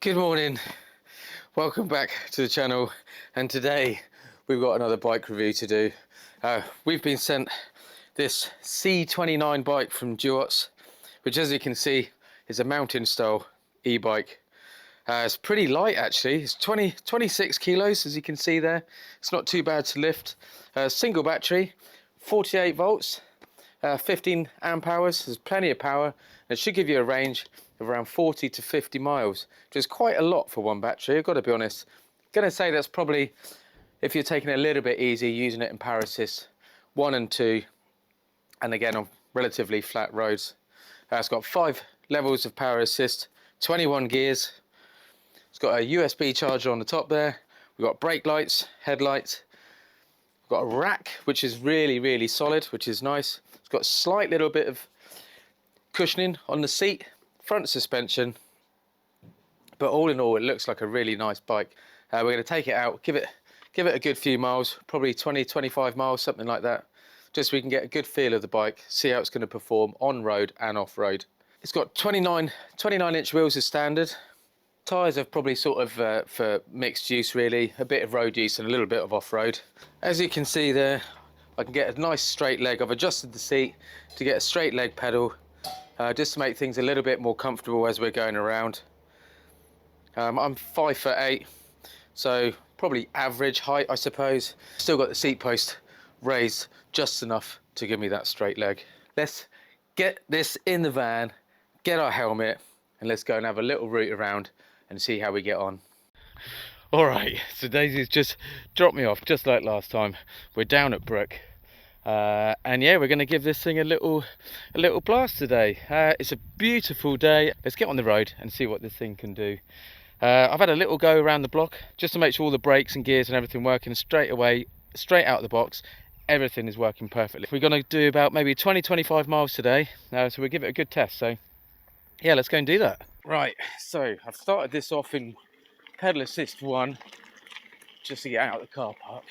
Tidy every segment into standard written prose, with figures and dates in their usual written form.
Good morning, welcome back to the channel, and today we've got another bike review to do. We've been sent this C29 bike from Duotts, which, as you can see, is a mountain style e-bike. It's pretty light actually. It's 26 kilos, as you can see there. It's not too bad to lift. Single battery, 48 volts, 15 amp hours. There's plenty of power. It should give you a range of around 40 to 50 miles, which is quite a lot for one battery. I've got to be honest. I'm going to say that's probably, if you're taking it a little bit easy, using it in power assist 1 and 2, and again on relatively flat roads. It's got 5 levels of power assist, 21 gears. It's got a USB charger on the top there. We've got brake lights, headlights. We've got a rack, which is really solid, which is nice. It's got a slight little bit of cushioning on the seat, front suspension, but all in all it looks like a really nice bike. We're going to take it out, give it a good few miles, probably 20-25 miles, something like that, just so we can get a good feel of the bike, see how it's going to perform on road and off road. It's got 29 inch wheels as standard. Tyres are probably sort of for mixed use really, a bit of road use and a little bit of off-road. As you can see there, I can get a nice straight leg. I've adjusted the seat to get a straight leg pedal, just to make things a little bit more comfortable as we're going around. I'm 5'8", so probably average height, I suppose. Still got the seat post raised just enough to give me that straight leg. Let's get this in the van, get our helmet, and let's go and have a little route around and see how we get on. All right, so Daisy's just dropped me off, just like last time. We're down at Brook. And yeah, we're going to give this thing a little blast today. It's a beautiful day. Let's get on the road and see what this thing can do. I've had a little go around the block just to make sure all the brakes and gears and everything working straight away, straight out of the box. Everything is working perfectly. We're going to do about maybe 20-25 miles today, so we'll give it a good test. So yeah, let's go and do that. Right, so I've started this off in pedal assist 1 just to get out of the car park.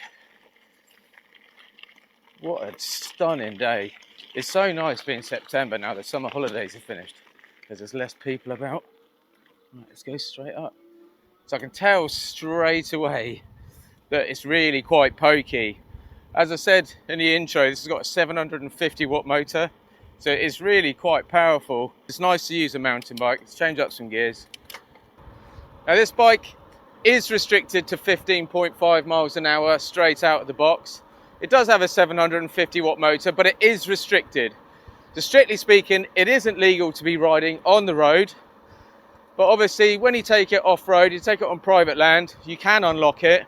What a stunning day. It's so nice being September now that summer holidays are finished, because there's less people about. Right, let's go straight up. So I can tell straight away that it's really quite pokey. As I said in the intro, this has got a 750 watt motor, so it is really quite powerful. It's nice to use a mountain bike. Let's change up some gears. Now this bike is restricted to 15.5 miles an hour straight out of the box. It does have a 750 watt motor, but it is restricted. So strictly speaking, it isn't legal to be riding on the road. But obviously, when you take it off-road, you take it on private land, you can unlock it.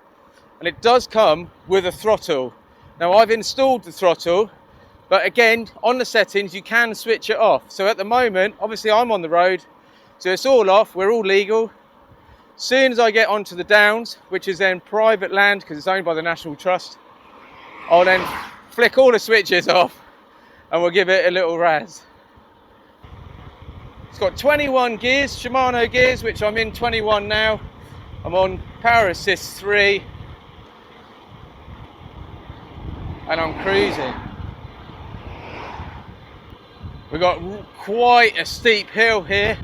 And it does come with a throttle. Now, I've installed the throttle, but again, on the settings, you can switch it off. So at the moment, obviously, I'm on the road, so it's all off, we're all legal. As soon as I get onto the downs, which is then private land, because it's owned by the National Trust, I'll then flick all the switches off and we'll give it a little razz. It's got 21 gears, Shimano gears, which I'm in 21 now. I'm on power assist 3 and I'm cruising. We've got quite a steep hill here,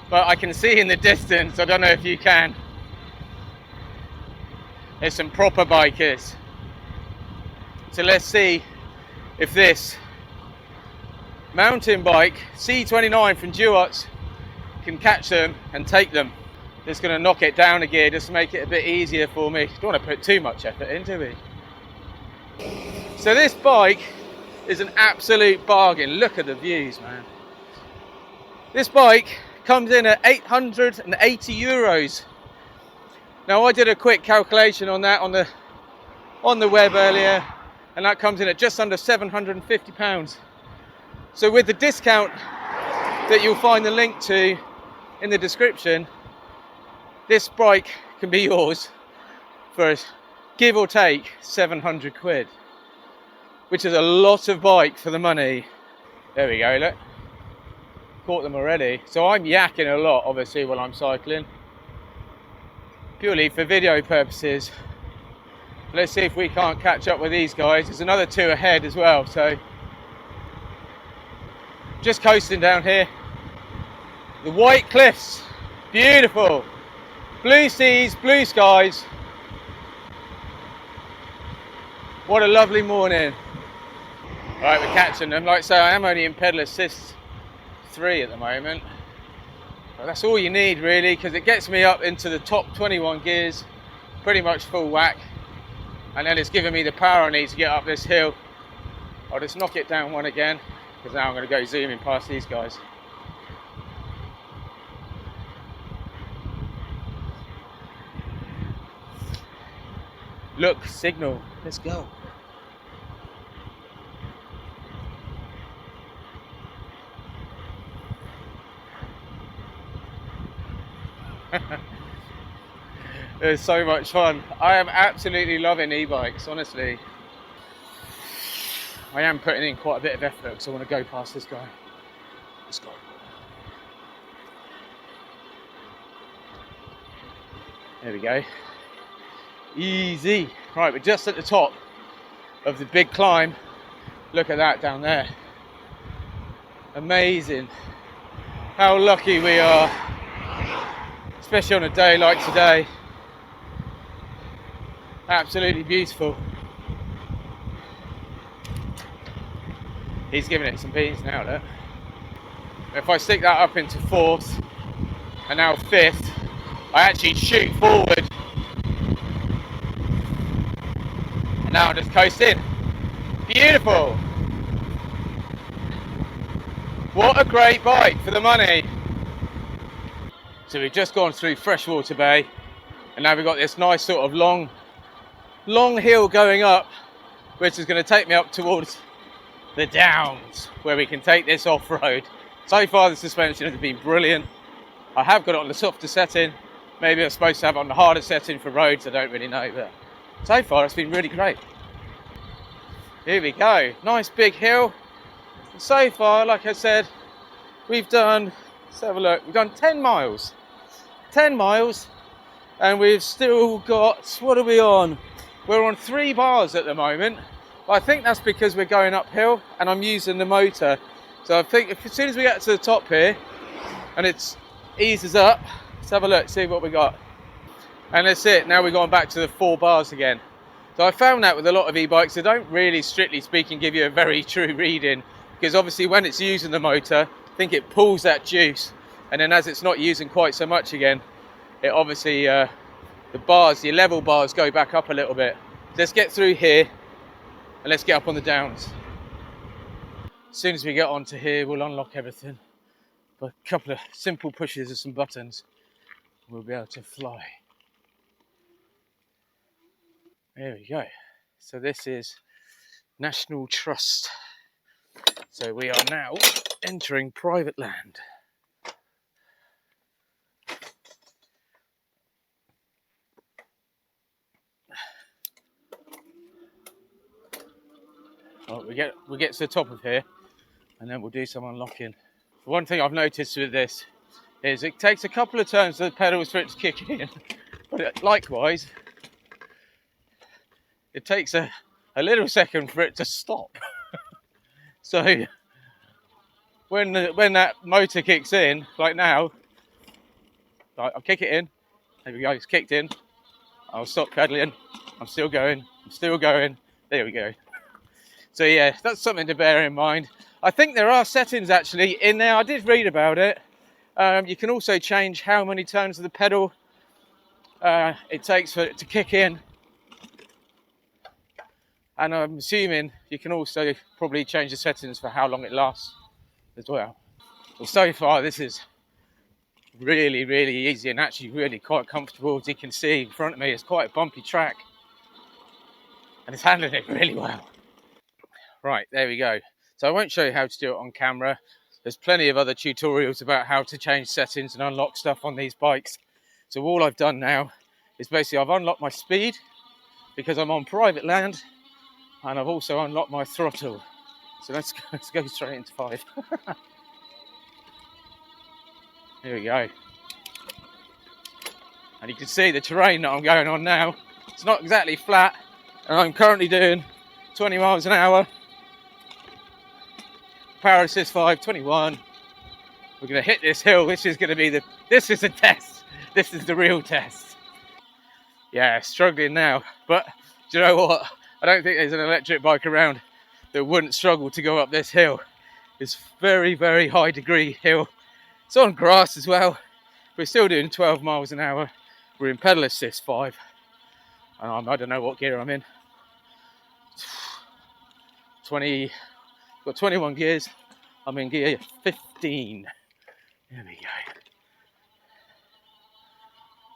but I can see in the distance, I don't know if you can, there's some proper bikers. So let's see if this mountain bike C29 from Duotts can catch them and take them. Just going to knock it down a gear just to make it a bit easier for me. Don't want to put too much effort into it. So this bike is an absolute bargain. Look at the views, man. This bike comes in at 880 euros. Now I did a quick calculation on that on the web earlier, and that comes in at just under £750. So with the discount that you'll find the link to in the description, this bike can be yours for give or take 700 quid, which is a lot of bike for the money. There we go, look. Caught them already. So I'm yakking a lot, obviously, while I'm cycling, purely for video purposes. Let's see if we can't catch up with these guys. There's another 2 ahead as well, so just coasting down here. The White Cliffs Beautiful. Blue seas, blue skies. What a lovely morning. Right, we're catching them. Like I say, I am only in pedal assist 3 at the moment. But that's all you need really, because it gets me up into the top 21 gears, pretty much full whack. And then it's giving me the power I need to get up this hill. I'll just knock it down one again, because now I'm going to go zooming past these guys. Look, signal, let's go. It's so much fun. I am absolutely loving e-bikes, honestly. I am putting in quite a bit of effort because I want to go past this guy. Let's go. There we go. Easy. Right, we're just at the top of the big climb. Look at that down there. Amazing. How lucky we are, especially on a day like today. Absolutely beautiful. He's giving it some beans now, look. If I stick that up into 4th and now 5th, I actually shoot forward. And now I'm just coasting. Beautiful. What a great bike for the money. So we've just gone through Freshwater Bay, and now we've got this nice sort of long hill going up, which is going to take me up towards the Downs, where we can take this off-road. So far the suspension has been brilliant. I have got it on the softer setting. Maybe I'm supposed to have it on the harder setting for roads, I don't really know, but so far it's been really great. Here we go, nice big hill. And so far, like I said, we've done, let's have a look, we've done 10 miles. 10 miles, and we've still got, what are we on? We're on 3 bars at the moment. I think that's because we're going uphill and I'm using the motor. So I think as soon as we get to the top here and it eases up, let's have a look, see what we got. And that's it, now we're going back to the 4 bars again. So I found that with a lot of e-bikes, they don't really, strictly speaking, give you a very true reading, because obviously when it's using the motor, I think it pulls that juice, and then as it's not using quite so much again, it obviously, the bars, the level bars go back up a little bit. Let's get through here and let's get up on the Downs. As soon as we get onto here, we'll unlock everything. But a couple of simple pushes of some buttons, we'll be able to fly. There we go. So this is National Trust. So we are now entering private land. Well, we get to the top of here, and then we'll do some unlocking. One thing I've noticed with this is it takes a couple of turns for the pedals for it to kick in, but likewise, it takes a little second for it to stop. So when that motor kicks in, like now, I'll kick it in. There we go, it's kicked in. I'll stop pedaling. I'm still going. There we go. So yeah, that's something to bear in mind. I think there are settings actually in there. I did read about it. You can also change how many turns of the pedal it takes for it to kick in. And I'm assuming you can also probably change the settings for how long it lasts as well. Well, so far this is really, really easy and actually really quite comfortable. As you can see in front of me, it's quite a bumpy track. And it's handling it really well. Right, there we go. So I won't show you how to do it on camera. There's plenty of other tutorials about how to change settings and unlock stuff on these bikes. So all I've done now is basically I've unlocked my speed because I'm on private land, and I've also unlocked my throttle. So let's go straight into 5. Here we go. And you can see the terrain that I'm going on now. It's not exactly flat, and I'm currently doing 20 miles an hour. Power assist 5, 21. We're going to hit this hill. This is going to be the This is a test. This is the real test. Yeah, struggling now. But do you know what? I don't think there's an electric bike around that wouldn't struggle to go up this hill. It's very, very high degree hill. It's on grass as well. We're still doing 12 miles an hour. We're in pedal assist 5. And I don't know what gear I'm in. 20, got 21 gears. I'm in gear 15. There we go.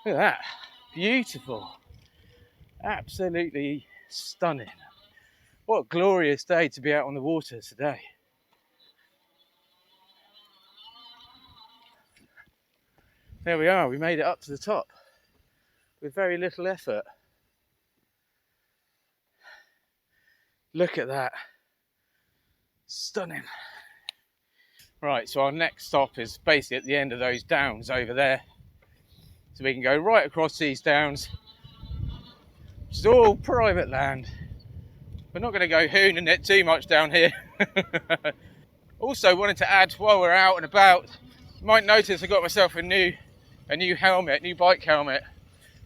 Look at that. Beautiful. Absolutely stunning. What a glorious day to be out on the water today. There we are. We made it up to the top with very little effort. Look at that. Stunning. Right, so our next stop is basically at the end of those downs over there. So we can go right across these downs. It's all private land. We're not going to go hooning it too much down here. Also wanted to add, while we're out and about, you might notice I got myself a new helmet, new bike helmet.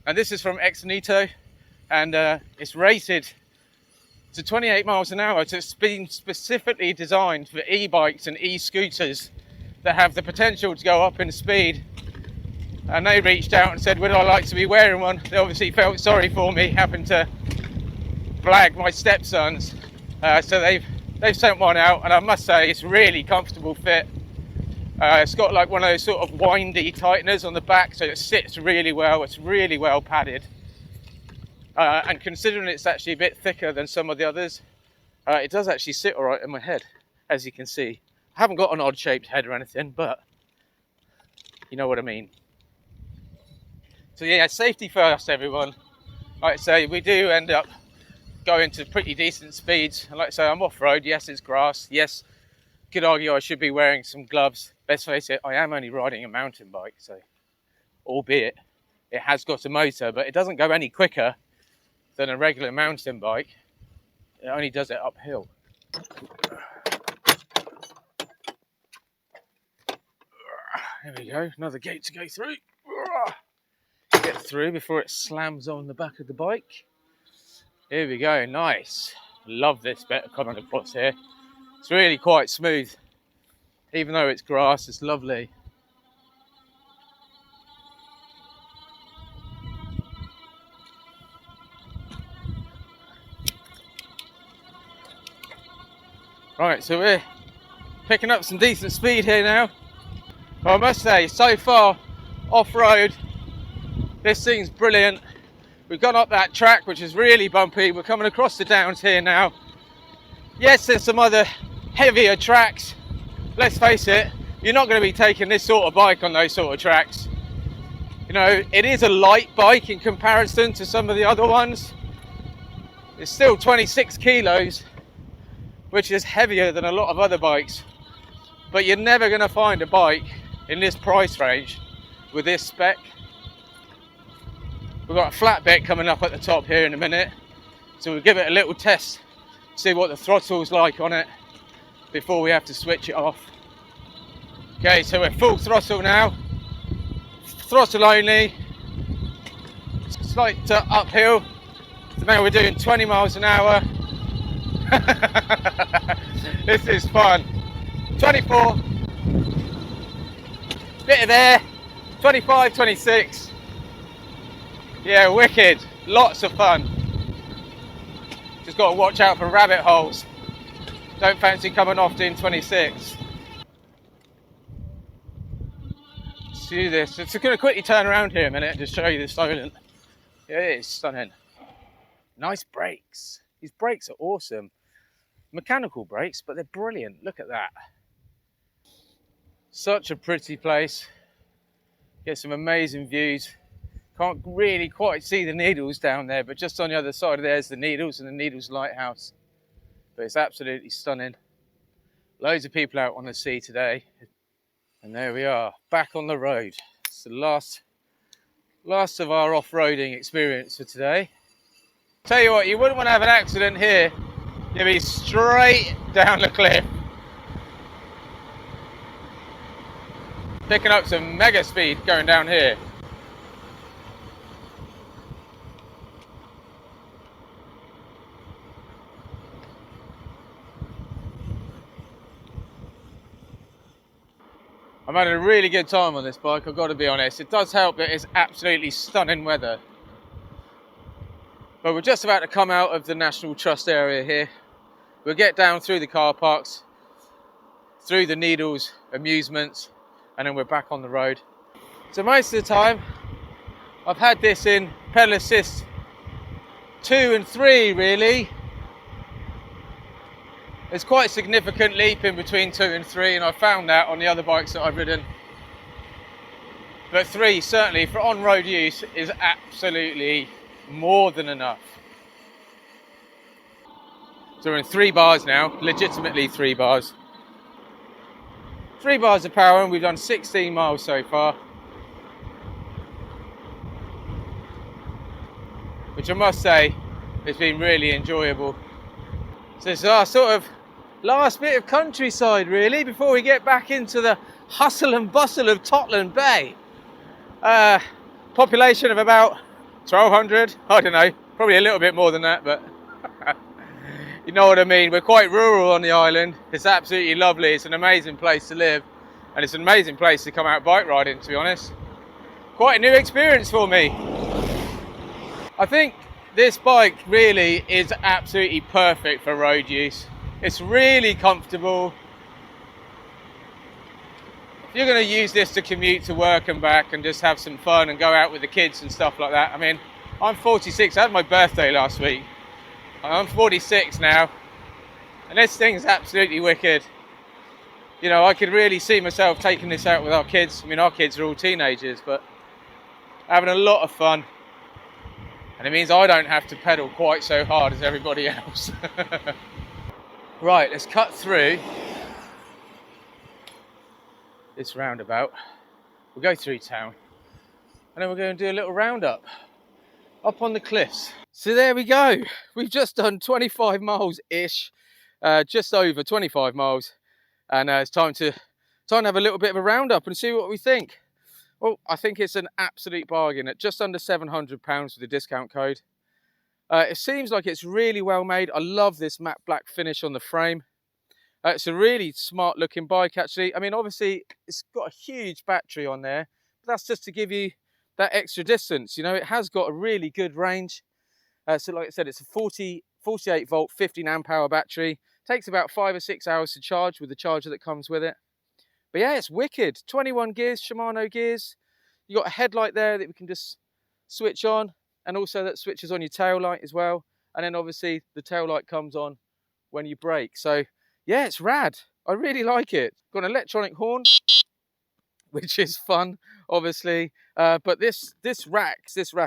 And this is from Exnito, and it's rated to 28 miles an hour. So it's been specifically designed for e-bikes and e-scooters that have the potential to go up in speed. And they reached out and said, would I like to be wearing one? They obviously felt sorry for me having to blag my stepsons. So they've sent one out, and I must say it's really comfortable fit. It's got like one of those sort of windy tighteners on the back, so it sits really well. It's really well padded. And considering it's actually a bit thicker than some of the others, it does actually sit all right in my head, as you can see. I haven't got an odd shaped head or anything, but you know what I mean. So yeah, safety first, everyone. Like I say, we do end up going to pretty decent speeds. And like I say, I'm off-road. Yes, it's grass. Yes, could argue I should be wearing some gloves. Let's face it, I am only riding a mountain bike, so albeit it has got a motor, but it doesn't go any quicker than a regular mountain bike. It only does it uphill. There we go, another gate to go through. Get through before it slams on the back of the bike. Here we go, nice. Love this bit of coming across here. It's really quite smooth. Even though it's grass, it's lovely. Right, so we're picking up some decent speed here now. Well, I must say, so far, off-road, this thing's brilliant. We've gone up that track, which is really bumpy. We're coming across the downs here now. Yes, there's some other heavier tracks. Let's face it, you're not going to be taking this sort of bike on those sort of tracks. You know, it is a light bike in comparison to some of the other ones. It's still 26 kilos, which is heavier than a lot of other bikes. But you're never going to find a bike in this price range with this spec. We've got a flat bit coming up at the top here in a minute, so we'll give it a little test, see what the throttle's like on it before we have to switch it off. Okay, so we're full throttle now, throttle only, slight uphill, so now we're doing 20 miles an hour. This is fun. 24, bit of air, 25, 26. Yeah, wicked. Lots of fun. Just got to watch out for rabbit holes. Don't fancy coming off doing 26. Let's do this. So I'm going to quickly turn around here a minute and just show you the Solent. Yeah, it is stunning. Nice brakes. These brakes are awesome. Mechanical brakes, but they're brilliant. Look at that. Such a pretty place. Get some amazing views. Can't really quite see the Needles down there, but just on the other side there's the Needles and the Needles Lighthouse. But it's absolutely stunning. Loads of people out on the sea today. And there we are, back on the road. It's the last of our off-roading experience for today. Tell you what, you wouldn't want to have an accident here. You'd be straight down the cliff. Picking up some mega speed going down here. I'm having a really good time on this bike, I've got to be honest. It does help that it's absolutely stunning weather. But we're just about to come out of the National Trust area here. We'll get down through the car parks, through the Needles amusements, and then we're back on the road. So most of the time, I've had this in pedal assist 2 and 3 really. There's quite a significant leap in between 2 and 3, and I found that on the other bikes that I've ridden. But 3 certainly for on-road use is absolutely more than enough. So we're in 3 bars now, legitimately 3 bars. 3 bars of power, and we've done 16 miles so far. Which I must say, it's been really enjoyable. So it's our sort of last bit of countryside really, before we get back into the hustle and bustle of Totland Bay. Population of about 1,200, I don't know, probably a little bit more than that, but you know what I mean. We're quite rural on the island. It's absolutely lovely. It's an amazing place to live, and it's an amazing place to come out bike riding, to be honest. Quite a new experience for me. I think this bike really is absolutely perfect for road use. It's really comfortable. If you're going to use this to commute to work and back and just have some fun and go out with the kids and stuff like that. I mean, I'm 46, I had my birthday last week. I'm 46 now, and this thing's absolutely wicked. You know, I could really see myself taking this out with our kids. I mean, our kids are all teenagers, but having a lot of fun. And it means I don't have to pedal quite so hard as everybody else. Right, let's cut through this roundabout. We'll go through town, and then we're going to do a little roundup up on the cliffs. So there we go. We've just done 25 miles-ish, just over 25 miles. And it's time to have a little bit of a roundup and see what we think. Well, I think it's an absolute bargain at just under £700 with the discount code. It seems like it's really well made. I love this matte black finish on the frame. It's a really smart looking bike actually. I mean, obviously it's got a huge battery on there, but that's just to give you that extra distance. You know, it has got a really good range. So like I said, it's a 48 volt, 15 amp hour battery. Takes about 5 or 6 hours to charge with the charger that comes with it. But yeah, it's wicked. 21 gears, Shimano gears. You got a headlight there that we can just switch on, and also that switches on your tail light as well. And then obviously the tail light comes on when you brake. So yeah, it's rad. I really like it. Got an electronic horn, which is fun, obviously. But this rack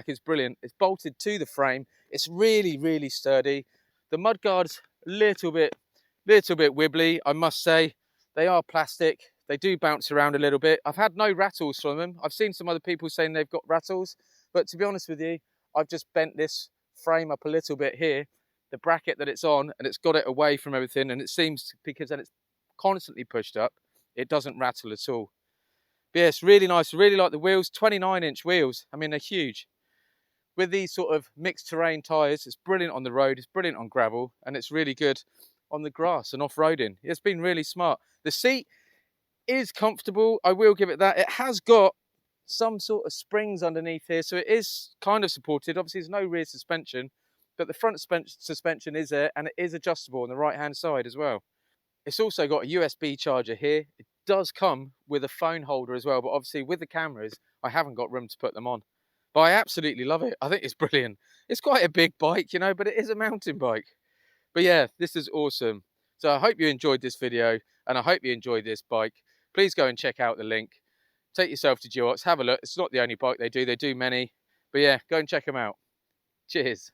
is brilliant. It's bolted to the frame. It's really, really sturdy. The mudguards, little bit wibbly, I must say. They are plastic. They do bounce around a little bit. I've had no rattles from them. I've seen some other people saying they've got rattles, but to be honest with you, I've just bent this frame up a little bit here, the bracket that it's on, and it's got it away from everything, and it seems, because then it's constantly pushed up, it doesn't rattle at all. But yeah, it's really nice. I really like the wheels, 29-inch wheels. I mean, they're huge. With these sort of mixed terrain tyres, it's brilliant on the road, it's brilliant on gravel, and it's really good on the grass and off-roading. It's been really smart. The seat is comfortable, I will give it that. It has got some sort of springs underneath here, so it is kind of supported. Obviously, there's no rear suspension, but the front suspension is there, and it is adjustable on the right-hand side as well. It's also got a USB charger here. It does come with a phone holder as well, but obviously with the cameras, I haven't got room to put them on. But I absolutely love it. I think it's brilliant. It's quite a big bike, you know, but it is a mountain bike. But yeah, this is awesome. So I hope you enjoyed this video, and I hope you enjoyed this bike. Please go and check out the link. Take yourself to Duotts, have a look. It's not the only bike they do many. But yeah, go and check them out. Cheers.